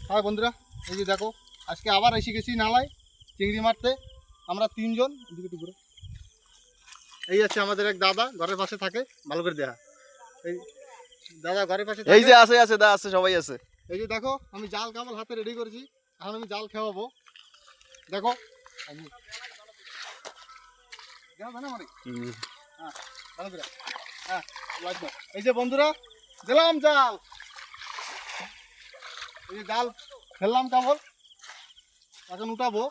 হ্যাঁ বন্ধুরা, এই যে দেখো আজকে আবার এসে গেছি নালায় চিংড়ি মারতে। আমরা তিনজন। এই আছে আমাদের এক দাদা, ঘরের পাশে থাকে। ভালো করে দেখা, এই দাদা ঘরের পাশে এই থাকে। যে আছে দা আছে, সবাই আছে। এই যে দেখো আমি জাল কামাল হাতে রেডি করেছি, এখন আমি জাল খাওয়াবো। দেখো এই যে বন্ধুরা দিলাম জাল, এই যে জাল ফেললাম কামল, এখন উঠাবো।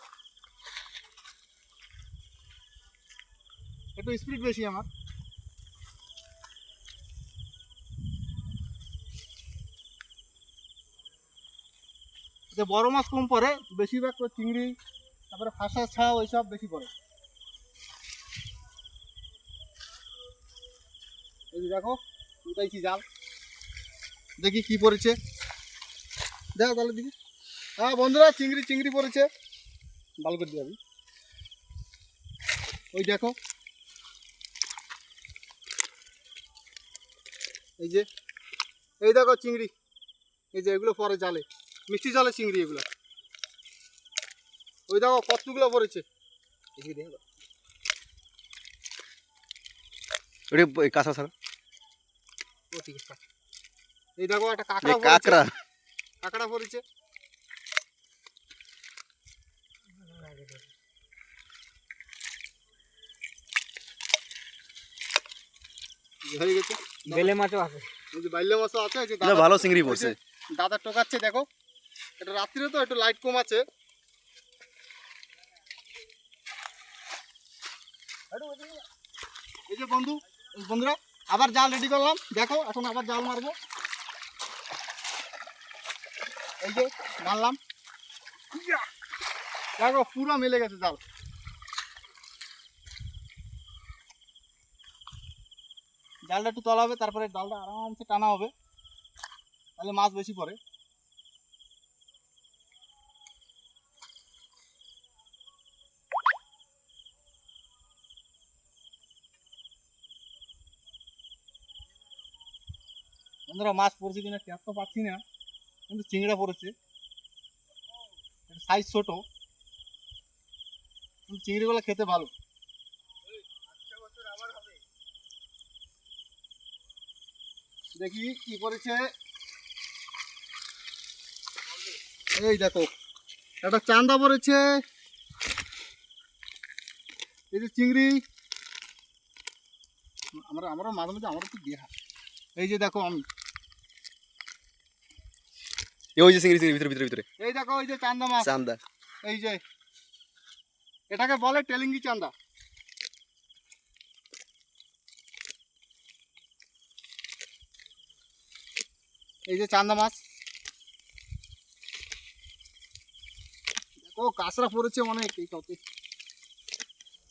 একটু স্পিড বেশি আমার। যে বড় মাছ কম পড়ে, বেশিরভাগ তো চিংড়ি, তারপরে ফাঁসা ছাও এইসব বেশি পড়ে। এই যে দেখো উঠাইছি জাল, দেখি কি পড়েছে। দেখো তাহলে দিদি। হ্যাঁ বন্ধুরা, চিংড়ি পড়েছে, ভালো করে দিবি। ওই দেখো, এই যে এই দেখো চিংড়ি, এই যে এগুলো পরে জালে, মিষ্টি জালে চিংড়ি এগুলো। ওই দেখো কতগুলো পড়েছে। কাঁচা ছাড়া। এই দেখো একটা কাঁকড়া কাঁকড়া পড়েছে। হয়ে গেছে। বেলে মাছও আছে, এই যে বাইলে মাছও আছে। এই যে ভালো চিংড়ি পড়ছে। দাদা টোকাচ্ছে দেখো, এটা রাত্রিরে তো একটু লাইট কম আছে। এই যে বন্ধুরা আবার জাল রেডি করলাম, দেখো এখন আবার জাল মারবো। এই যে মারলাম, দেখো পুরো মিলে গেছে জাল। জালটা একটু তোলা হবে, তারপরে জালটা আরামসে টানা হবে, তাহলে মাছ বেশি পড়ে। বন্ধুরা মাছ পড়ছে কিনা টের তো পাচ্ছি না, কিন্তু চিংড়া পড়েছে। সাইজ ছোট, কিন্তু চিংড়িগুলো খেতে ভালো। দেখি কি পড়েছে। এই দেখো একটা চান্দা পড়েছে, এই যে চিংড়ি। আমরা মাঝে মাঝে আমারও তো দেহা। এই যে দেখো আমি, ওই যে চিংড়ি ভিতরে এই দেখো এই যে চান্দা মাছ। চান্দা, এই যে এটাকে বলে টেলিঙ্গি চান্দা। এই যে চান্দা মাছ, দেখো কাঁচরা পড়েছে অনেক। এই কত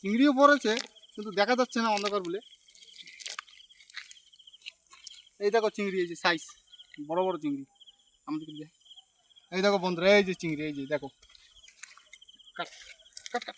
চিংড়িও পড়েছে, কিন্তু দেখা যাচ্ছে না অন্ধকার বলে। এই দেখো চিংড়ি, এই যে সাইজ বড় বড় চিংড়ি আমাদের। এই দেখো বন্ধুরা, এই যে চিংড়ি, এই যে দেখো। কাট কাট কাট।